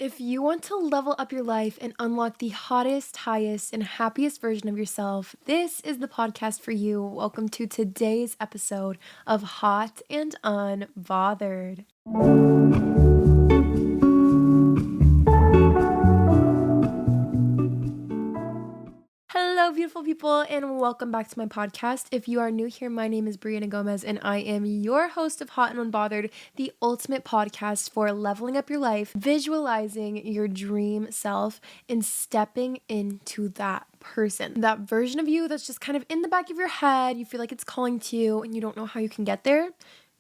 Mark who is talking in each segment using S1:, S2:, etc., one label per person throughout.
S1: If you want to level up your life and unlock the hottest, highest, and happiest version of yourself, this is the podcast for you. Welcome to today's episode of Hot and Unbothered. Hello, beautiful people, and welcome back to my podcast. If you are new here, my name is Brianna Gomez, and I am your host of Hot and Unbothered, the ultimate podcast for leveling up your life, visualizing your dream self, and stepping into that person, that version of you that's just kind of in the back of your head. You feel like it's calling to you, and you don't know how you can get there.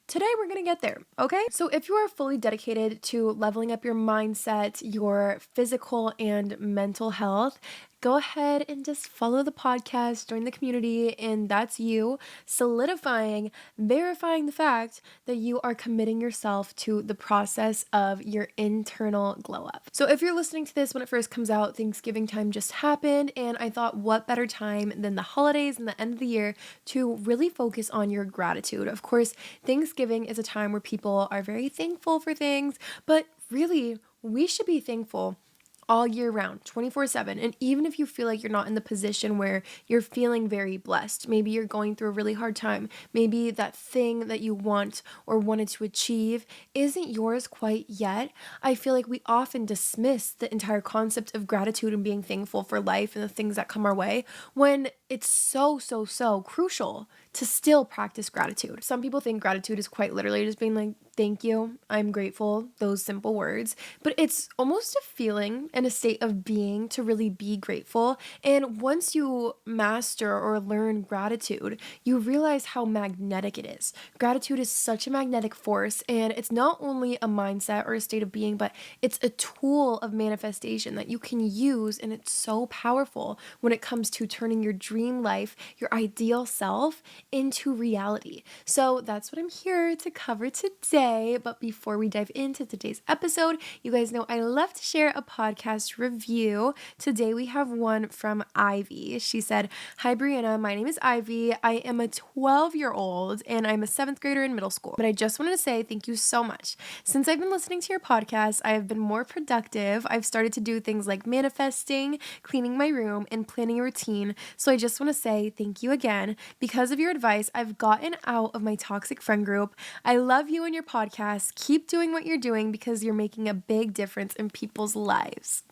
S1: Today, we're going to get there, okay? So if you are fully dedicated to leveling up your mindset, your physical and mental health, go ahead and just follow the podcast, join the community, and that's you solidifying, verifying the fact that you are committing yourself to the process of your internal glow up. So if you're listening to this when it first comes out, Thanksgiving time just happened, and I thought what better time than the holidays and the end of the year to really focus on your gratitude. Of course, Thanksgiving is a time where people are very thankful for things, but really, we should be thankful all year round, 24/7. And even if you feel like you're not in the position where you're feeling very blessed, maybe you're going through a really hard time, maybe that thing that you want or wanted to achieve isn't yours quite yet, I feel like we often dismiss the entire concept of gratitude and being thankful for life and the things that come our way when it's so crucial to still practice gratitude. Some people think gratitude is quite literally just being like, thank you, I'm grateful, those simple words, but it's almost a feeling and a state of being to really be grateful. And once you master or learn gratitude, you realize how magnetic it is. Gratitude is such a magnetic force, and it's not only a mindset or a state of being, but it's a tool of manifestation that you can use, and it's so powerful when it comes to turning your dream life, your ideal self, into reality. So that's what I'm here to cover today. But before we dive into today's episode, you guys know I love to share a podcast review. Today we have one from Ivy. She said, "Hi Brianna, my name is Ivy. I am a 12-year-old and I'm a 7th grader in middle school. But I just wanted to say thank you so much. Since I've been listening to your podcast, I have been more productive. I've started to do things like manifesting, cleaning my room, and planning a routine. So I just want to say thank you again. Because of your advice, I've gotten out of my toxic friend group. I love you and your podcast. Keep doing what you're doing because you're making a big difference in people's lives."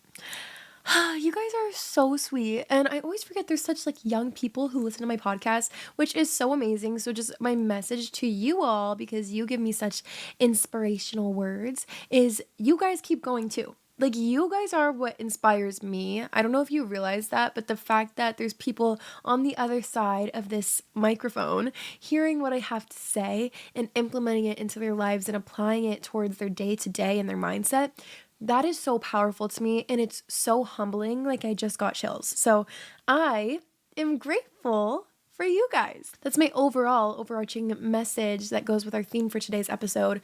S1: You guys are so sweet, and I always forget there's such young people who listen to my podcast, which is so amazing. So just my message to you all, because you give me such inspirational words, is you guys keep going too. You guys are what inspires me. I don't know if you realize that, but the fact that there's people on the other side of this microphone hearing what I have to say and implementing it into their lives and applying it towards their day-to-day and their mindset, that is so powerful to me, and it's so humbling. I just got chills. So I am grateful for you guys. That's my overarching message that goes with our theme for today's episode.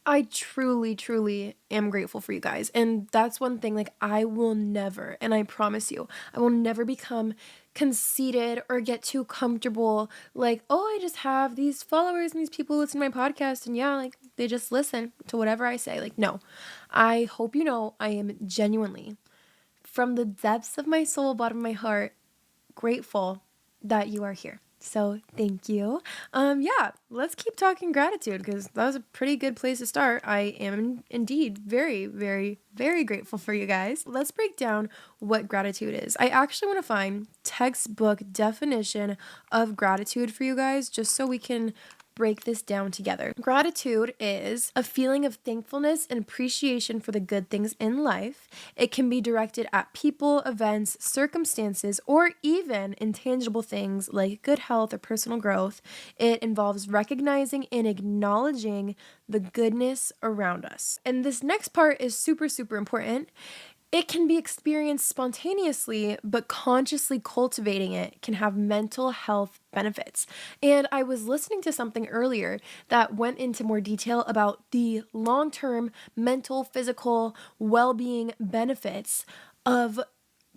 S1: I truly am grateful for you guys. And that's one thing, I will never, and I promise you, I will never become conceited or get too comfortable. Oh, I just have these followers and these people listen to my podcast, and yeah, they just listen to whatever I say. No, I hope you know I am genuinely, from the depths of my soul, bottom of my heart, grateful that you are here. So thank you. Yeah, let's keep talking gratitude because that was a pretty good place to start. I am indeed very grateful for you guys. Let's break down what gratitude is. I actually want to find textbook definition of gratitude for you guys just so we can break this down together. Gratitude is a feeling of thankfulness and appreciation for the good things in life. It can be directed at people, events, circumstances, or even intangible things like good health or personal growth. It involves recognizing and acknowledging the goodness around us. And this next part is super important. It can be experienced spontaneously, but consciously cultivating it can have mental health benefits. And I was listening to something earlier that went into more detail about the long-term mental, physical well-being benefits of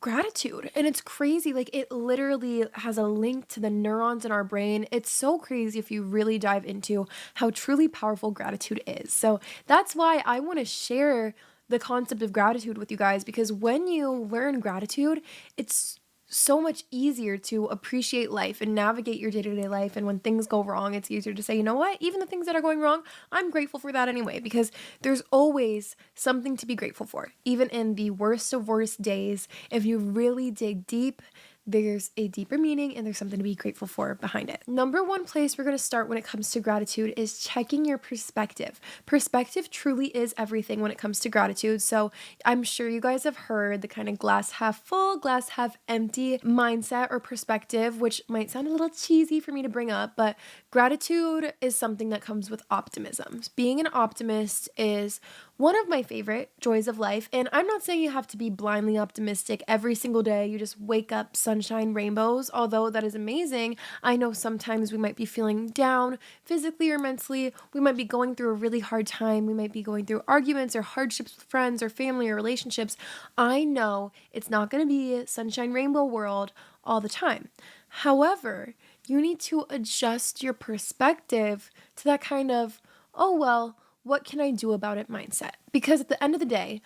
S1: gratitude. And it's crazy. It literally has a link to the neurons in our brain. It's so crazy if you really dive into how truly powerful gratitude is. So that's why I want to share the concept of gratitude with you guys, because when you learn gratitude, it's so much easier to appreciate life and navigate your day-to-day life. And when things go wrong, it's easier to say, you know what, even the things that are going wrong, I'm grateful for that anyway, because there's always something to be grateful for. Even in the worst of worst days, if you really dig deep, there's a deeper meaning and there's something to be grateful for behind it. Number one place we're going to start when it comes to gratitude is checking your perspective. Perspective truly is everything when it comes to gratitude. So I'm sure you guys have heard the kind of glass half full, glass half empty mindset or perspective, which might sound a little cheesy for me to bring up, but gratitude is something that comes with optimism. Being an optimist is one of my favorite joys of life. And I'm not saying you have to be blindly optimistic every single day. You just wake up sunshine, rainbows, although that is amazing. I know sometimes we might be feeling down physically or mentally. We might be going through a really hard time. We might be going through arguments or hardships with friends or family or relationships. I know it's not going to be a sunshine, rainbow world all the time. However, you need to adjust your perspective to that kind of, oh, well, what can I do about it mindset? Because at the end of the day,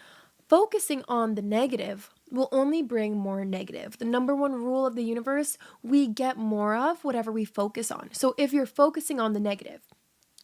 S1: focusing on the negative will only bring more negative. The number one rule of the universe, we get more of whatever we focus on. So if you're focusing on the negative,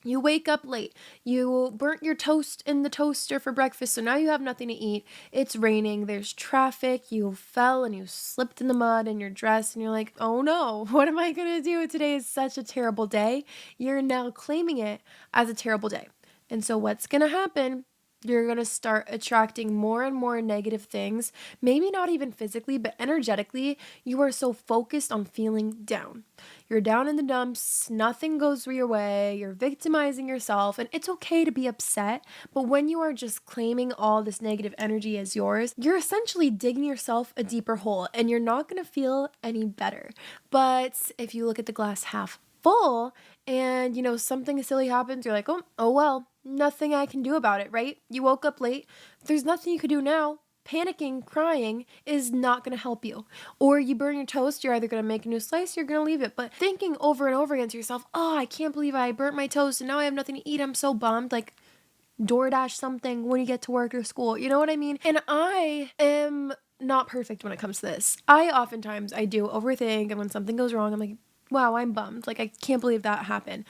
S1: you wake up late, you burnt your toast in the toaster for breakfast, so now you have nothing to eat, it's raining, there's traffic, you fell and you slipped in the mud in your dress, and you're like, oh no, what am I gonna do? Today is such a terrible day. You're now claiming it as a terrible day. And so what's going to happen? You're going to start attracting more and more negative things, maybe not even physically, but energetically. You are so focused on feeling down. You're down in the dumps, nothing goes your way, you're victimizing yourself, and it's okay to be upset. But when you are just claiming all this negative energy as yours, you're essentially digging yourself a deeper hole, and you're not going to feel any better. But if you look at the glass half full and something silly happens, you're like, oh well, nothing I can do about it, right? You woke up late, there's nothing you could do now. Panicking, crying is not going to help you. Or you burn your toast, you're either going to make a new slice, you're going to leave it. But thinking over and over again to yourself, oh, I can't believe I burnt my toast and now I have nothing to eat, I'm so bummed, like DoorDash something when you get to work or school, you know what I mean? And I am not perfect when it comes to this. I do overthink, and when something goes wrong, I'm like, wow, I'm bummed. Like, I can't believe that happened.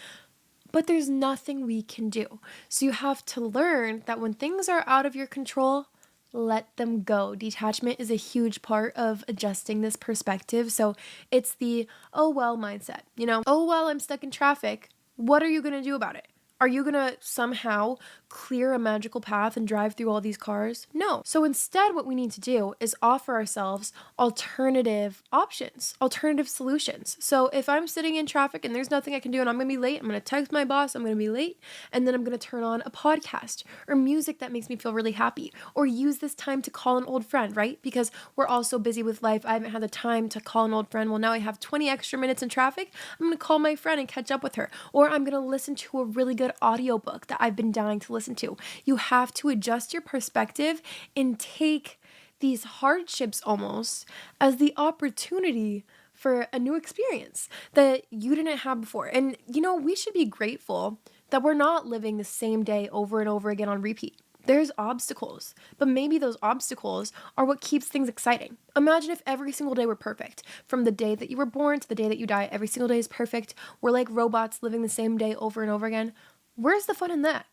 S1: But there's nothing we can do. So you have to learn that when things are out of your control, let them go. Detachment is a huge part of adjusting this perspective. So it's the, oh well mindset. Oh well, I'm stuck in traffic. What are you going to do about it? Are you going to somehow clear a magical path and drive through all these cars? No. So instead, what we need to do is offer ourselves alternative options, alternative solutions. So if I'm sitting in traffic and there's nothing I can do and I'm going to be late, I'm going to text my boss, I'm going to be late, and then I'm going to turn on a podcast or music that makes me feel really happy, or use this time to call an old friend, right? Because we're all so busy with life. I haven't had the time to call an old friend. Well, now I have 20 extra minutes in traffic. I'm going to call my friend and catch up with her, or I'm going to listen to a really good audiobook that I've been dying to listen to. You have to adjust your perspective and take these hardships almost as the opportunity for a new experience that you didn't have before. And we should be grateful that we're not living the same day over and over again on repeat. There's obstacles, but maybe those obstacles are what keeps things exciting. Imagine if every single day were perfect. From the day that you were born to the day that you die, every single day is perfect. We're like robots living the same day over and over again. Where's the fun in that?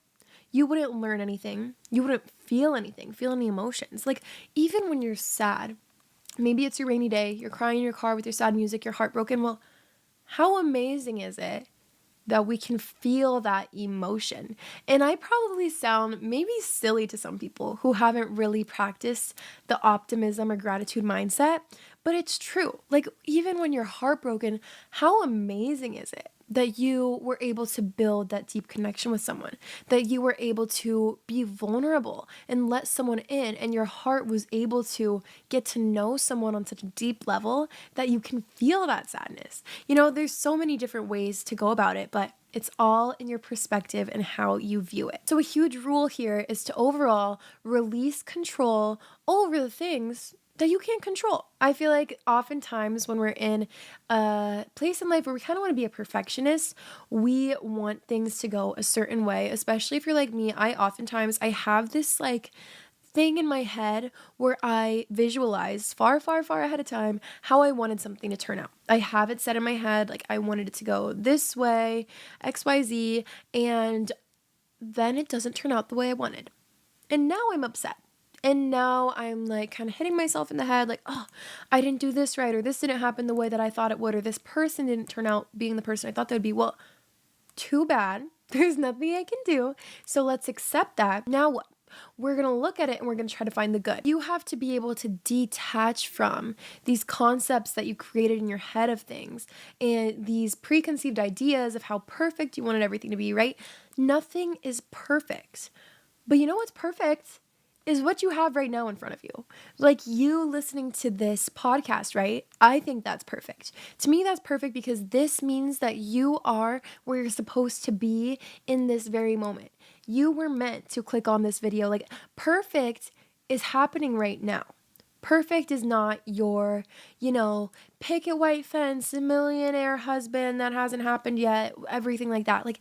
S1: You wouldn't learn anything. You wouldn't feel anything, feel any emotions. Like, even when you're sad, maybe it's your rainy day, you're crying in your car with your sad music, you're heartbroken. Well, how amazing is it that we can feel that emotion? And I probably sound maybe silly to some people who haven't really practiced the optimism or gratitude mindset, but it's true. Like, even when you're heartbroken, how amazing is it that you were able to build that deep connection with someone, that you were able to be vulnerable and let someone in, and your heart was able to get to know someone on such a deep level that you can feel that sadness. There's so many different ways to go about it, but it's all in your perspective and how you view it. So a huge rule here is to overall release control over the things that you can't control. I feel like oftentimes when we're in a place in life where we kind of want to be a perfectionist, we want things to go a certain way, especially if you're like me. I have this thing in my head where I visualize far, far, far ahead of time how I wanted something to turn out. I have it set in my head, like I wanted it to go this way, XYZ, and then it doesn't turn out the way I wanted. And now I'm upset. And now I'm like kind of hitting myself in the head, like, oh, I didn't do this right, or this didn't happen the way that I thought it would, or this person didn't turn out being the person I thought they would be. Well, too bad. There's nothing I can do. So let's accept that. Now what? We're going to look at it and we're going to try to find the good. You have to be able to detach from these concepts that you created in your head of things and these preconceived ideas of how perfect you wanted everything to be, right? Nothing is perfect. But you know what's perfect? Is what you have right now in front of you. Like you listening to this podcast, right? I think that's perfect. To me, that's perfect because this means that you are where you're supposed to be in this very moment. You were meant to click on this video. Like perfect is happening right now. Perfect is not your, picket white fence, a millionaire husband that hasn't happened yet, everything like that. Like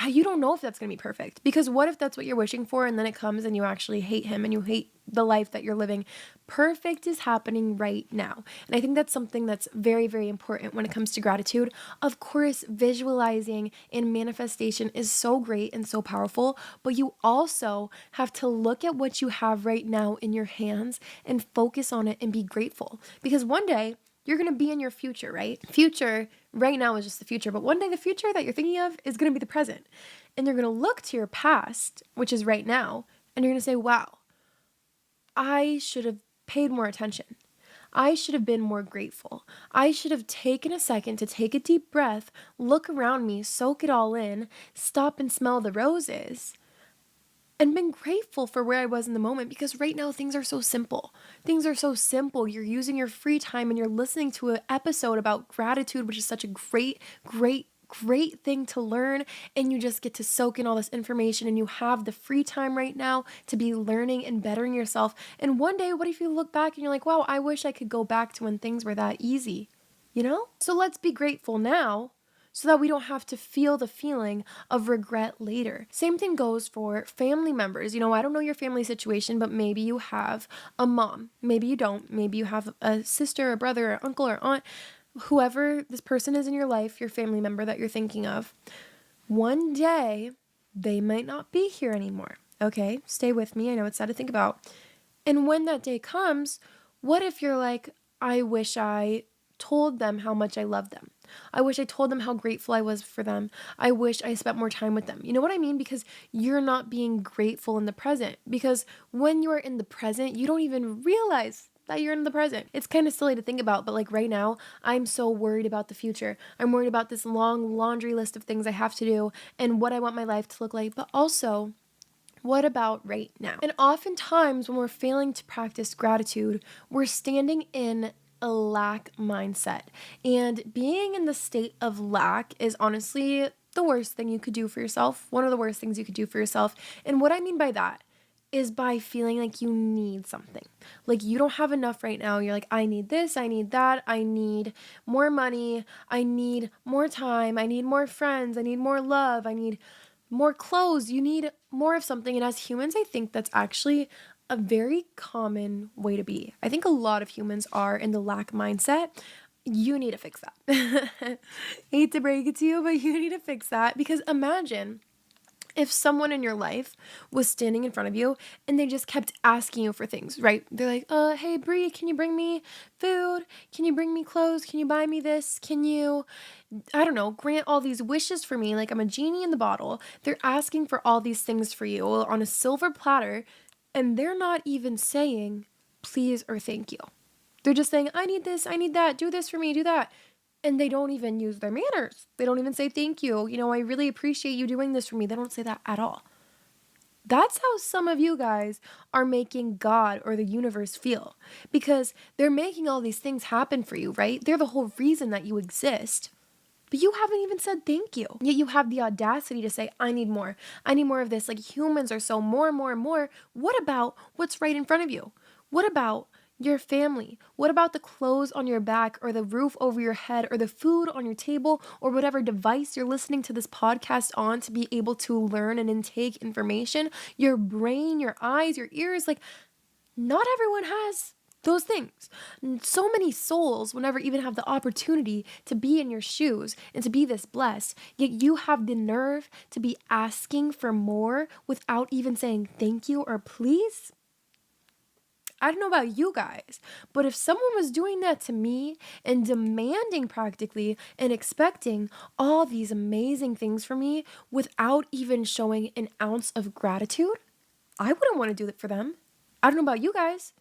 S1: you don't know if that's going to be perfect, because what if that's what you're wishing for and then it comes and you actually hate him and you hate the life that you're living? Perfect is happening right now. And I think that's something that's very, very important when it comes to gratitude. Of course, visualizing and manifestation is so great and so powerful, but you also have to look at what you have right now in your hands and focus on it and be grateful, because one day you're going to be in your future, right? Future right now is just the future, but one day the future that you're thinking of is going to be the present. And you're going to look to your past, which is right now, and you're going to say, wow, I should have paid more attention. I should have been more grateful. I should have taken a second to take a deep breath, look around me, soak it all in, stop and smell the roses, and been grateful for where I was in the moment, because right now things are so simple. Things are so simple. You're using your free time and you're listening to an episode about gratitude, which is such a great, great, great thing to learn, and you just get to soak in all this information, and you have the free time right now to be learning and bettering yourself. And one day, what if you look back and you're like, wow, I wish I could go back to when things were that easy, So let's be grateful now, so that we don't have to feel the feeling of regret later. Same thing goes for family members. I don't know your family situation, but maybe you have a mom. Maybe you don't. Maybe you have a sister, a brother, or uncle, or aunt. Whoever this person is in your life, your family member that you're thinking of, one day they might not be here anymore. Okay, stay with me. I know it's sad to think about. And when that day comes, what if you're like, I wish I told them how much I love them. I wish I told them how grateful I was for them. I wish I spent more time with them. You know what I mean? Because you're not being grateful in the present. Because when you are in the present, you don't even realize that you're in the present. It's kind of silly to think about, but like right now, I'm so worried about the future. I'm worried about this long laundry list of things I have to do and what I want my life to look like, but also, what about right now? And oftentimes when we're failing to practice gratitude, we're standing in a lack mindset. And being in the state of lack is honestly the worst thing you could do for yourself. One of the worst things you could do for yourself. And what I mean by that is by feeling like you need something. Like you don't have enough right now. You're like, I need this, I need that, I need more money, I need more time, I need more friends, I need more love, I need more clothes. You need more of something. And as humans, I think that's actually a very common way to be. I think a lot of humans are in the lack mindset. You need to fix that. Hate to break it to you, but you need to fix that, because imagine if someone in your life was standing in front of you and they just kept asking you for things, right? They're like, hey, Bri, can you bring me food? Can you bring me clothes? Can you buy me this? Can you, I don't know, grant all these wishes for me? Like I'm a genie in the bottle. They're asking for all these things for you on a silver platter, and they're not even saying please or thank you. They're just saying, I need this, I need that, do this for me, do that. And they don't even use their manners. They don't even say thank you. I really appreciate you doing this for me. They don't say that at all. That's how some of you guys are making God or the universe feel, because they're making all these things happen for you, right? They're the whole reason that you exist. But you haven't even said thank you. Yet you have the audacity to say, I need more. I need more of this. Like humans are so more and more and more. What about what's right in front of you? What about your family? What about the clothes on your back, or the roof over your head, or the food on your table, or whatever device you're listening to this podcast on to be able to learn and intake information? Your brain, your eyes, your ears, like not everyone has those things. So many souls will never even have the opportunity to be in your shoes and to be this blessed. Yet you have the nerve to be asking for more without even saying thank you or please. I don't know about you guys, but if someone was doing that to me and demanding practically and expecting all these amazing things from me without even showing an ounce of gratitude, I wouldn't want to do that for them. I don't know about you guys,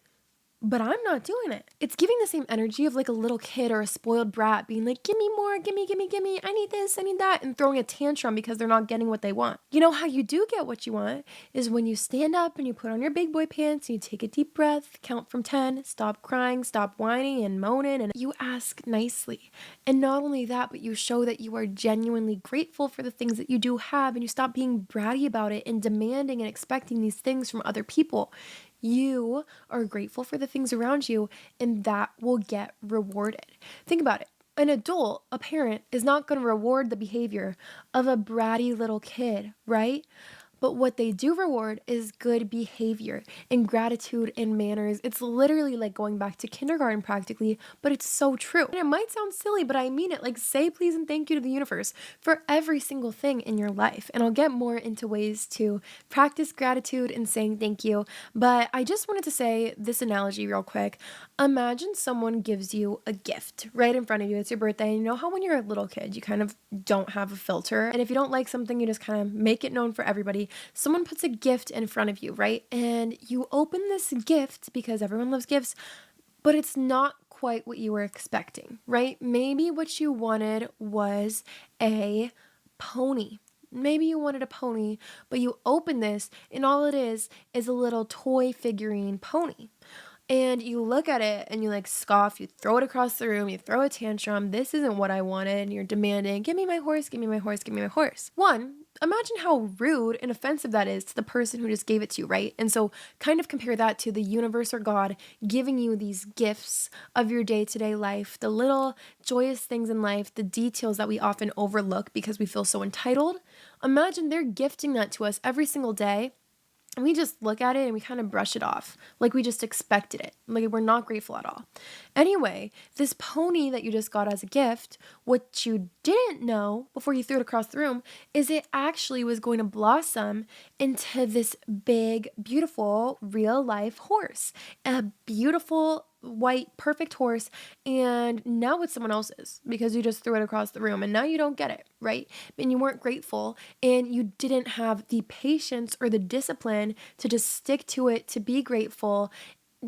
S1: but I'm not doing it. It's giving the same energy of like a little kid or a spoiled brat being like, give me more, give me, give me, give me. I need this, I need that. And throwing a tantrum because they're not getting what they want. You know how you do get what you want is when you stand up and you put on your big boy pants and you take a deep breath, count from 10, stop crying, stop whining and moaning, and you ask nicely. And not only that, but you show that you are genuinely grateful for the things that you do have, and you stop being bratty about it and demanding and expecting these things from other people. You are grateful for the things around you, and that will get rewarded. Think about it. An adult, a parent, is not going to reward the behavior of a bratty little kid, right? But what they do reward is good behavior and gratitude and manners. It's literally like going back to kindergarten practically, but it's so true. And it might sound silly, but I mean it. Like, say please and thank you to the universe for every single thing in your life. And I'll get more into ways to practice gratitude and saying thank you. But I just wanted to say this analogy real quick. Imagine someone gives you a gift right in front of you. It's your birthday. And you know how when you're a little kid, you kind of don't have a filter. And if you don't like something, you just kind of make it known for everybody. Someone puts a gift in front of you, right? And you open this gift because everyone loves gifts, but it's not quite what you were expecting, right? Maybe what you wanted was a pony. Maybe you wanted a pony, but you open this and all it is a little toy figurine pony. And you look at it and you like scoff, you throw it across the room, you throw a tantrum. This isn't what I wanted. And you're demanding, give me my horse, give me my horse, give me my horse. One, imagine how rude and offensive that is to the person who just gave it to you, right? And so kind of compare that to the universe or God giving you these gifts of your day-to-day life, the little joyous things in life, the details that we often overlook because we feel so entitled. Imagine they're gifting that to us every single day. And we just look at it and we kind of brush it off like we just expected it. Like we're not grateful at all. Anyway, this pony that you just got as a gift, what you didn't know before you threw it across the room is it actually was going to blossom into this big, beautiful, real life horse. A beautiful white, perfect horse, and now it's someone else's because you just threw it across the room and now you don't get it, right? And you weren't grateful and you didn't have the patience or the discipline to just stick to it, to be grateful.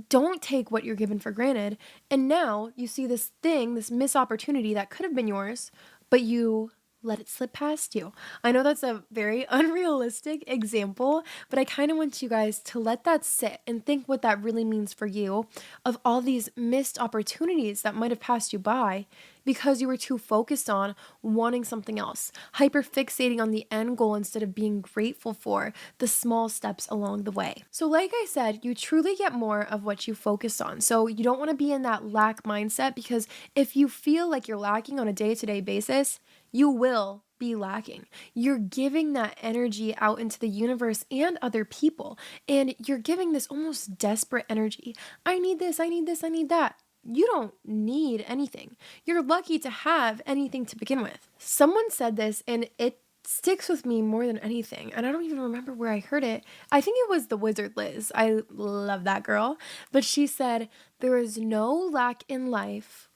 S1: Don't take what you're given for granted. And now you see this thing, this missed opportunity that could have been yours, but you let it slip past you. I know that's a very unrealistic example, but I kind of want you guys to let that sit and think what that really means for you of all these missed opportunities that might have passed you by because you were too focused on wanting something else, hyper fixating on the end goal instead of being grateful for the small steps along the way. So like I said, you truly get more of what you focus on. So you don't want to be in that lack mindset because if you feel like you're lacking on a day-to-day basis, you will be lacking. You're giving that energy out into the universe and other people, and you're giving this almost desperate energy. I need this, I need this, I need that. You don't need anything. You're lucky to have anything to begin with. Someone said this, and it sticks with me more than anything, and I don't even remember where I heard it. I think it was the Wizard Liz. I love that girl. But she said, there is no lack in life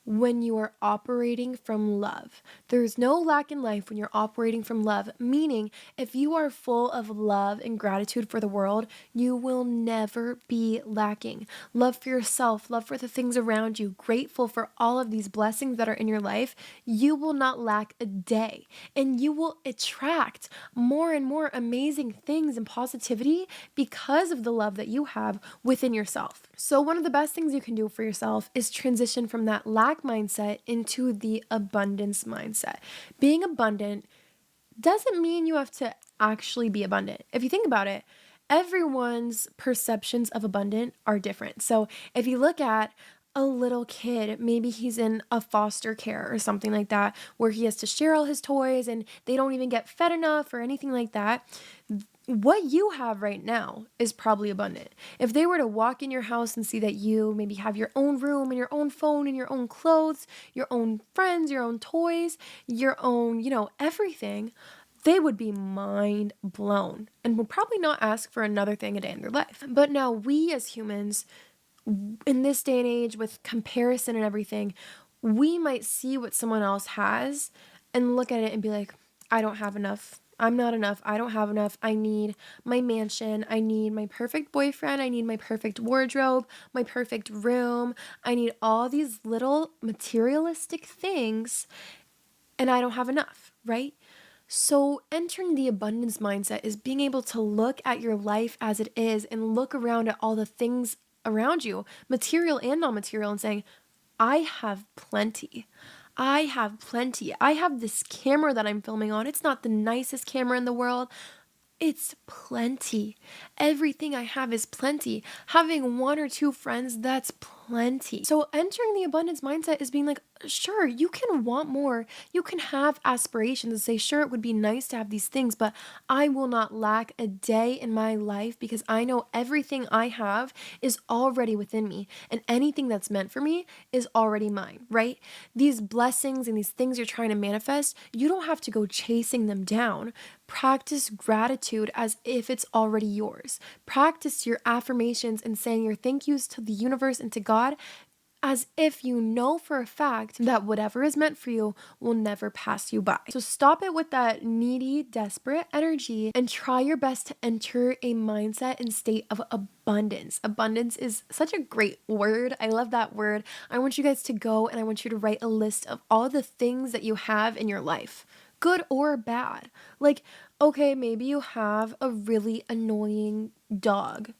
S1: when you are operating from love. There's no lack in life when you're operating from love, meaning if you are full of love and gratitude for the world, you will never be lacking. Love for yourself, love for the things around you, grateful for all of these blessings that are in your life, you will not lack a day. And you will attract more and more amazing things and positivity because of the love that you have within yourself. So one of the best things you can do for yourself is transition from that lack mindset into the abundance mindset. Being abundant doesn't mean you have to actually be abundant. If you think about it, everyone's perceptions of abundant are different. So if you look at a little kid, maybe he's in a foster care or something like that, where he has to share all his toys and they don't even get fed enough or anything like that. what you have right now is probably abundant. If they were to walk in your house and see that you maybe have your own room and your own phone and your own clothes, your own friends, your own toys, your own, everything, they would be mind blown and would probably not ask for another thing a day in their life. But now we as humans, in this day and age with comparison and everything, we might see what someone else has and look at it and be like, I don't have enough. I'm not enough. I don't have enough. I need my mansion. I need my perfect boyfriend. I need my perfect wardrobe, my perfect room. I need all these little materialistic things, and I don't have enough, right? So, entering the abundance mindset is being able to look at your life as it is and look around at all the things around you, material and non material, and saying, I have plenty. I have plenty. I have this camera that I'm filming on. It's not the nicest camera in the world. It's plenty. Everything I have is plenty. Having one or two friends, that's plenty. So entering the abundance mindset is being like, sure, you can want more. You can have aspirations and say, sure, it would be nice to have these things, but I will not lack a day in my life because I know everything I have is already within me, and anything that's meant for me is already mine, right? These blessings and these things you're trying to manifest, you don't have to go chasing them down. Practice gratitude as if it's already yours. Practice your affirmations and saying your thank yous to the universe and to God as if you know for a fact that whatever is meant for you will never pass you by. So stop it with that needy, desperate energy and try your best to enter a mindset and state of abundance. Abundance is such a great word. I love that word. I want you guys to go and I want you to write a list of all the things that you have in your life, good or bad. Like, okay, maybe you have a really annoying dog.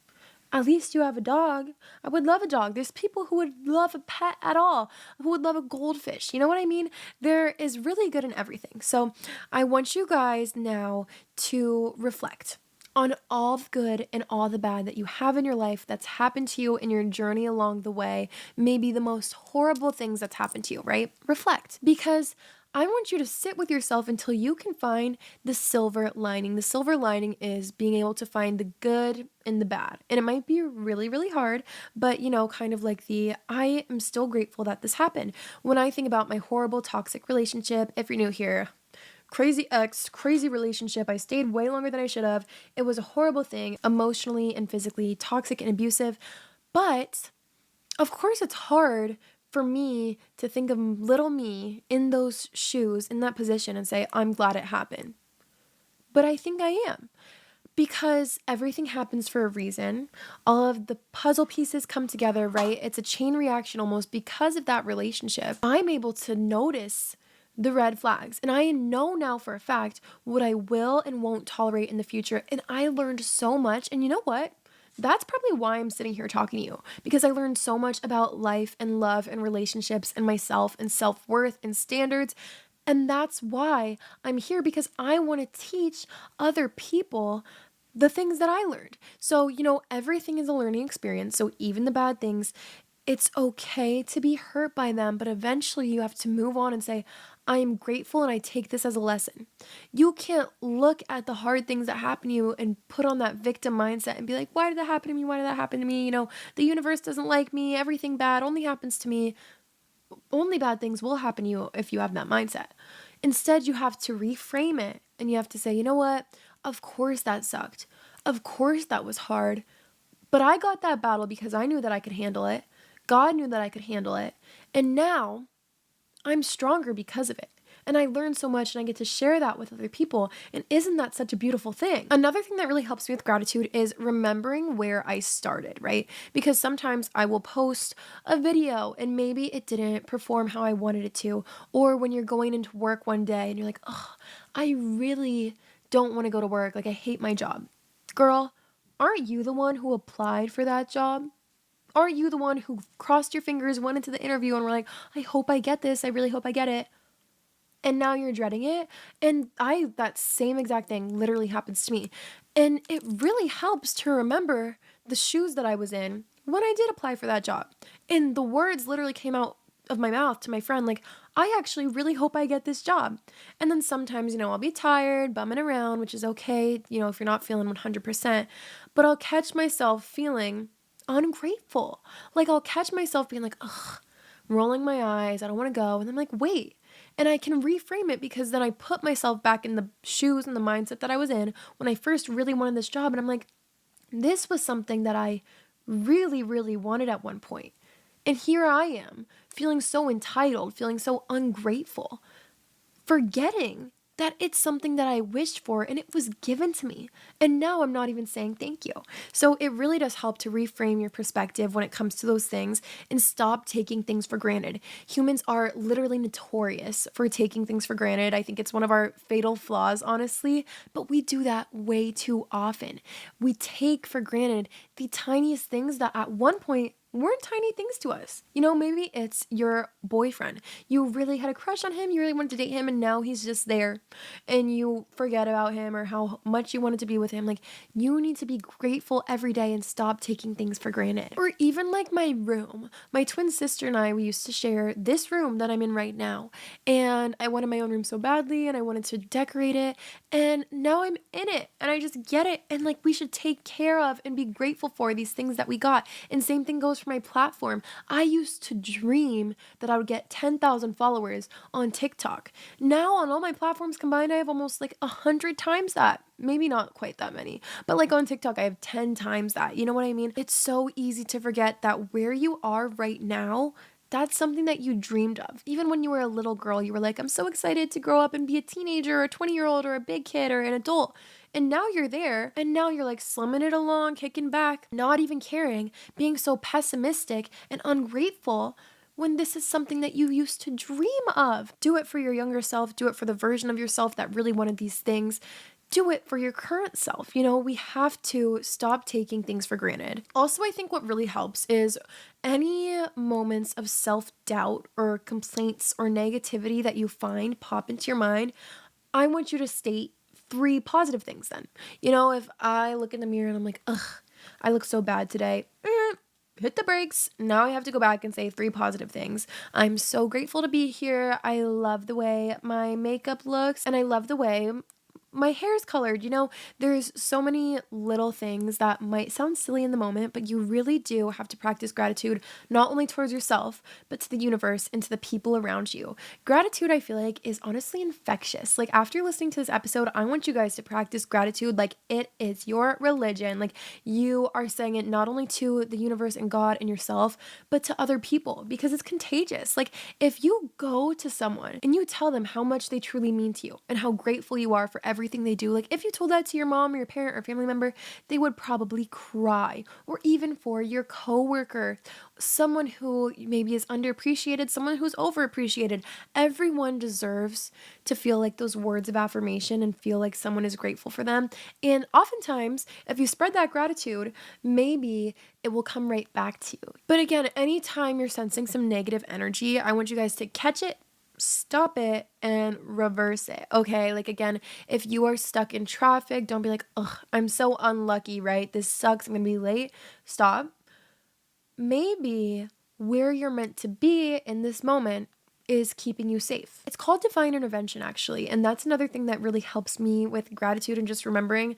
S1: At least you have a dog. I would love a dog. There's people who would love a pet at all, who would love a goldfish. You know what I mean? There is really good in everything. So I want you guys now to reflect on all the good and all the bad that you have in your life that's happened to you in your journey along the way. Maybe the most horrible things that's happened to you, right? Reflect, because I want you to sit with yourself until you can find the silver lining. The silver lining is being able to find the good and the bad. And it might be really, really hard, but kind of like I am still grateful that this happened. When I think about my horrible toxic relationship, if you're new here, crazy ex, crazy relationship. I stayed way longer than I should have. It was a horrible thing, emotionally and physically toxic and abusive. But of course, it's hard for me to think of little me in those shoes, in that position, and say, I'm glad it happened. But I think I am. Because everything happens for a reason. All of the puzzle pieces come together, right? It's a chain reaction almost because of that relationship. I'm able to notice the red flags. And I know now for a fact what I will and won't tolerate in the future. And I learned so much. And you know what? That's probably why I'm sitting here talking to you, because I learned so much about life and love and relationships and myself and self-worth and standards. And that's why I'm here, because I want to teach other people the things that I learned. So, everything is a learning experience. So even the bad things, it's okay to be hurt by them, but eventually you have to move on and say, I am grateful and I take this as a lesson. You can't look at the hard things that happen to you and put on that victim mindset and be like, why did that happen to me? Why did that happen to me? The universe doesn't like me. Everything bad only happens to me. Only bad things will happen to you if you have that mindset. Instead, you have to reframe it and you have to say, you know what? Of course that sucked. Of course that was hard. But I got that battle because I knew that I could handle it. God knew that I could handle it. And now I'm stronger because of it. And I learned so much and I get to share that with other people. And isn't that such a beautiful thing? Another thing that really helps me with gratitude is remembering where I started, right? Because sometimes I will post a video and maybe it didn't perform how I wanted it to. Or when you're going into work one day and you're like, oh, I really don't want to go to work. Like, I hate my job. Girl, aren't you the one who applied for that job? Aren't you the one who crossed your fingers, went into the interview and were like, I hope I get this. I really hope I get it. And now you're dreading it. And that same exact thing literally happens to me. And it really helps to remember the shoes that I was in when I did apply for that job. And the words literally came out of my mouth to my friend, like, I actually really hope I get this job. And then sometimes, I'll be tired, bumming around, which is okay, if you're not feeling 100%, but I'll catch myself feeling ungrateful. Like, I'll catch myself being like, ugh, rolling my eyes, I don't want to go. And I'm like, wait. And I can reframe it because then I put myself back in the shoes and the mindset that I was in when I first really wanted this job. And I'm like, this was something that I really, really wanted at one point. And here I am, feeling so entitled, feeling so ungrateful, forgetting that it's something that I wished for and it was given to me. And now I'm not even saying thank you. So it really does help to reframe your perspective when it comes to those things and stop taking things for granted. Humans are literally notorious for taking things for granted. I think it's one of our fatal flaws, honestly, but we do that way too often. We take for granted the tiniest things that at one point weren't tiny things to us. Maybe it's your boyfriend. You really had a crush on him, you really wanted to date him, and now he's just there and you forget about him or how much you wanted to be with him. Like, you need to be grateful every day and stop taking things for granted. Or even like my room. My twin sister and I, we used to share this room that I'm in right now. And I wanted my own room so badly and I wanted to decorate it. And now I'm in it and I just get it. And like, we should take care of and be grateful for these things that we got. And same thing goes for my platform. I used to dream that I would get 10,000 followers on TikTok. Now on all my platforms combined, I have almost like 100 times that. Maybe not quite that many, but like on TikTok, I have 10 times that. You know what I mean? It's so easy to forget that where you are right now, that's something that you dreamed of. Even when you were a little girl, you were like, I'm so excited to grow up and be a teenager or a 20-year-old or a big kid or an adult. And now you're there, and now you're like slumming it along, kicking back, not even caring, being so pessimistic and ungrateful when this is something that you used to dream of. Do it for your younger self. Do it for the version of yourself that really wanted these things. Do it for your current self. We have to stop taking things for granted. Also, I think what really helps is any moments of self-doubt or complaints or negativity that you find pop into your mind, I want you to state 3 positive things then. If I look in the mirror and I'm like, ugh, I look so bad today. Hit the brakes. Now I have to go back and say 3 positive things. I'm so grateful to be here. I love the way my makeup looks and I love the way my hair is colored. There's so many little things that might sound silly in the moment, but you really do have to practice gratitude, not only towards yourself, but to the universe and to the people around you. Gratitude, I feel like, is honestly infectious. Like, after listening to this episode, I want you guys to practice gratitude like it is your religion. Like, you are saying it not only to the universe and God and yourself, but to other people, because it's contagious. Like, if you go to someone and you tell them how much they truly mean to you and how grateful you are for everything they do, like if you told that to your mom or your parent or family member, they would probably cry. Or even for your coworker, someone who maybe is underappreciated, someone who's overappreciated. Everyone deserves to feel like those words of affirmation and feel like someone is grateful for them. And oftentimes, if you spread that gratitude, maybe it will come right back to you. But again, anytime you're sensing some negative energy, I want you guys to catch it, stop it, and reverse it. Okay, like, again, if you are stuck in traffic, don't be like, ugh, I'm so unlucky, right? This sucks, I'm gonna be late. Stop. Maybe where you're meant to be in this moment is keeping you safe. It's called divine intervention, actually. And that's another thing that really helps me with gratitude and just remembering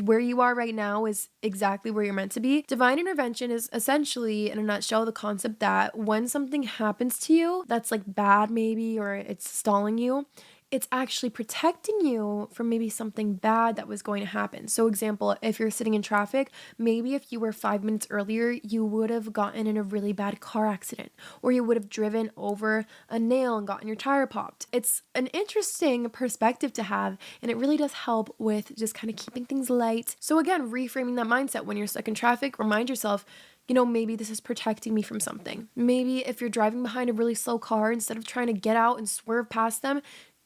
S1: where you are right now is exactly where you're meant to be. Divine intervention is essentially, in a nutshell, the concept that when something happens to you that's like bad maybe, or it's stalling you, it's actually protecting you from maybe something bad that was going to happen. So example, if you're sitting in traffic, maybe if you were 5 minutes earlier, you would have gotten in a really bad car accident, or you would have driven over a nail and gotten your tire popped. It's an interesting perspective to have, and it really does help with just kind of keeping things light. So again, reframing that mindset when you're stuck in traffic, remind yourself, maybe this is protecting me from something. Maybe if you're driving behind a really slow car, instead of trying to get out and swerve past them,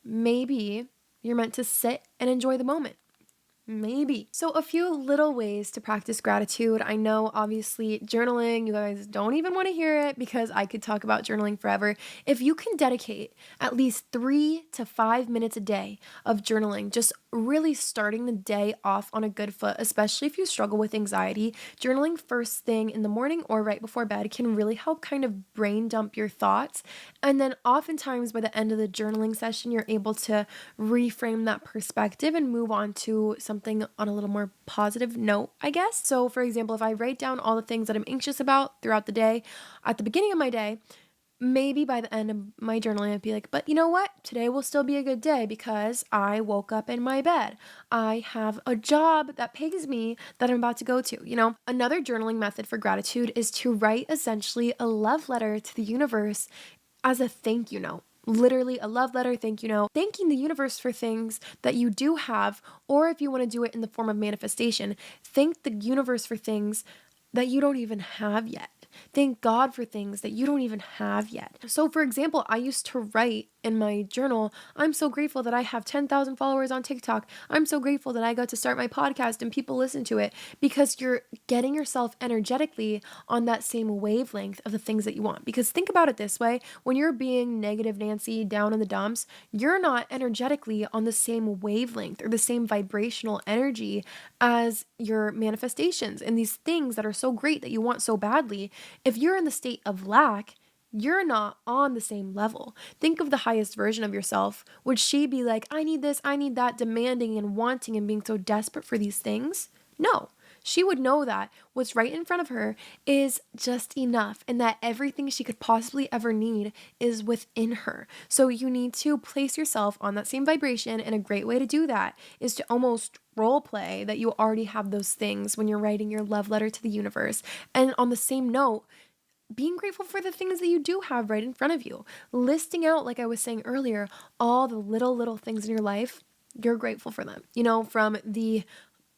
S1: maybe you're meant to sit and enjoy the moment. Maybe. So a few little ways to practice gratitude. I know, obviously, journaling, you guys don't even want to hear it because I could talk about journaling forever. If you can dedicate at least 3 to 5 minutes a day of journaling, just really starting the day off on a good foot, especially if you struggle with anxiety. Journaling first thing in the morning or right before bed can really help kind of brain dump your thoughts. And then oftentimes by the end of the journaling session, you're able to reframe that perspective and move on to something on a little more positive note, I guess. So, for example, if I write down all the things that I'm anxious about throughout the day, at the beginning of my day, maybe by the end of my journaling, I'd be like, but you know what? Today will still be a good day because I woke up in my bed. I have a job that pays me that I'm about to go to. Another journaling method for gratitude is to write essentially a love letter to the universe as a thank you note. Literally a love letter, thank you note, thanking the universe for things that you do have, or if you want to do it in the form of manifestation, thank the universe for things that you don't even have yet. Thank God for things that you don't even have yet. So, for example, I used to write in my journal, I'm so grateful that I have 10,000 followers on TikTok. I'm so grateful that I got to start my podcast and people listen to it, because you're getting yourself energetically on that same wavelength of the things that you want. Because think about it this way, when you're being negative Nancy down in the dumps, you're not energetically on the same wavelength or the same vibrational energy as your manifestations and these things that are so great that you want so badly. If you're in the state of lack, you're not on the same level. Think of the highest version of yourself. Would she be like, I need this, I need that, demanding and wanting and being so desperate for these things? No. She would know that what's right in front of her is just enough, and that everything she could possibly ever need is within her. So you need to place yourself on that same vibration, and a great way to do that is to almost role play that you already have those things when you're writing your love letter to the universe. And on the same note, being grateful for the things that you do have right in front of you. Listing out, like I was saying earlier, all the little things in your life, you're grateful for them. From the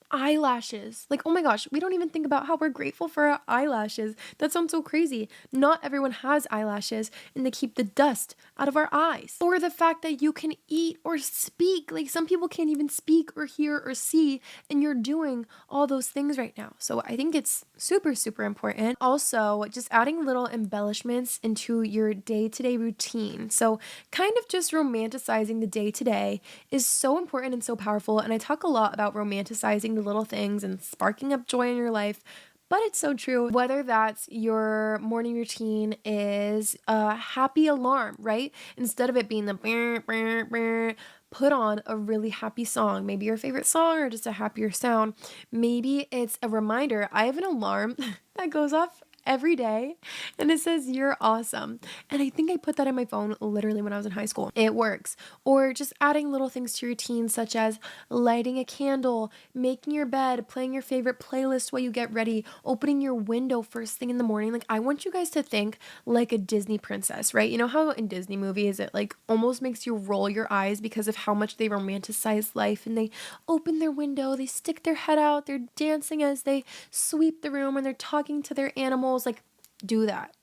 S1: eyelashes. Like, oh my gosh, we don't even think about how we're grateful for our eyelashes. That sounds so crazy. Not everyone has eyelashes, and they keep the dust out of our eyes. Or the fact that you can eat or speak. Like, some people can't even speak or hear or see, and you're doing all those things right now. So I think it's super, super important. Also, just adding little embellishments into your day-to-day routine. So kind of just romanticizing the day-to-day is so important and so powerful. And I talk a lot about romanticizing the little things and sparking up joy in your life. But it's so true. Whether that's your morning routine is a happy alarm, right? Instead of it being the brr, brr, brr, put on a really happy song, maybe your favorite song or just a happier sound. Maybe it's a reminder. I have an alarm that goes off every day and it says you're awesome, and I think I put that in my phone literally when I was in high school. It works. Or just adding little things to your routine, such as lighting a candle, making your bed, playing your favorite playlist while you get ready, opening your window first thing in the morning. Like, I want you guys to think like a Disney princess, right? You know how in Disney movies it like almost makes you roll your eyes because of how much they romanticize life, and they open their window, they stick their head out, they're dancing as they sweep the room, and they're talking to their animals. Like, do that.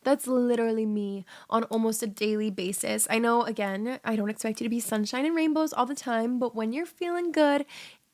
S1: That's literally me on almost a daily basis. I know, again, I don't expect you to be sunshine and rainbows all the time, but when you're feeling good,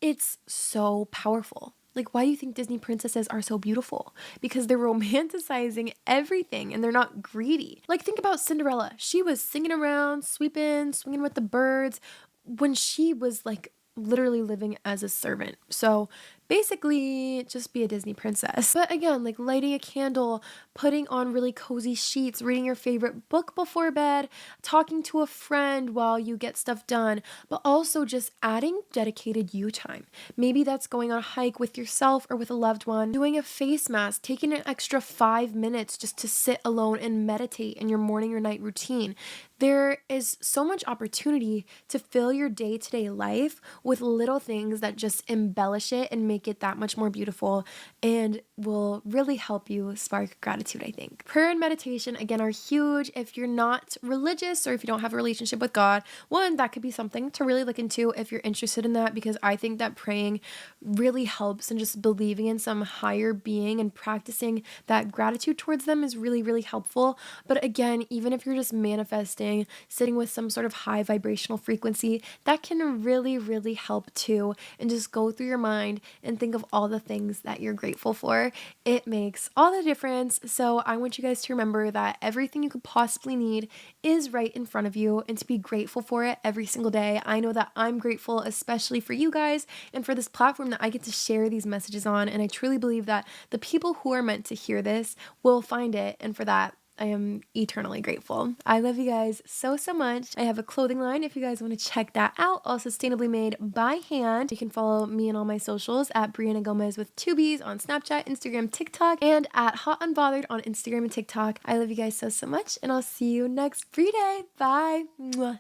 S1: it's so powerful. Like, why do you think Disney princesses are so beautiful? Because they're romanticizing everything and they're not greedy. Like, think about Cinderella. She was singing around, sweeping, swinging with the birds when she was like literally living as a servant. So basically, just be a Disney princess. But again, like lighting a candle, putting on really cozy sheets, reading your favorite book before bed, talking to a friend while you get stuff done, but also just adding dedicated you time. Maybe that's going on a hike with yourself or with a loved one, doing a face mask, taking an extra 5 minutes just to sit alone and meditate in your morning or night routine. There is so much opportunity to fill your day-to-day life with little things that just embellish it and make it that much more beautiful, and will really help you spark gratitude, I think. Prayer and meditation, again, are huge. If you're not religious or if you don't have a relationship with God, one, that could be something to really look into if you're interested in that, because I think that praying really helps, and just believing in some higher being and practicing that gratitude towards them is really, really helpful. But again, even if you're just manifesting, sitting with some sort of high vibrational frequency, that can really, really help too, and just go through your mind and think of all the things that you're grateful for. It makes all the difference. So I want you guys to remember that everything you could possibly need is right in front of you and to be grateful for it every single day. I know that I'm grateful, especially for you guys and for this platform that I get to share these messages on. And I truly believe that the people who are meant to hear this will find it. And for that, I am eternally grateful. I love you guys so, so much. I have a clothing line if you guys want to check that out, all sustainably made by hand. You can follow me on all my socials at Brianna Gomez with 2Bs on Snapchat, Instagram, TikTok, and at Hot Unbothered on Instagram and TikTok. I love you guys so, so much, and I'll see you next Bri-day. Bye. Mwah.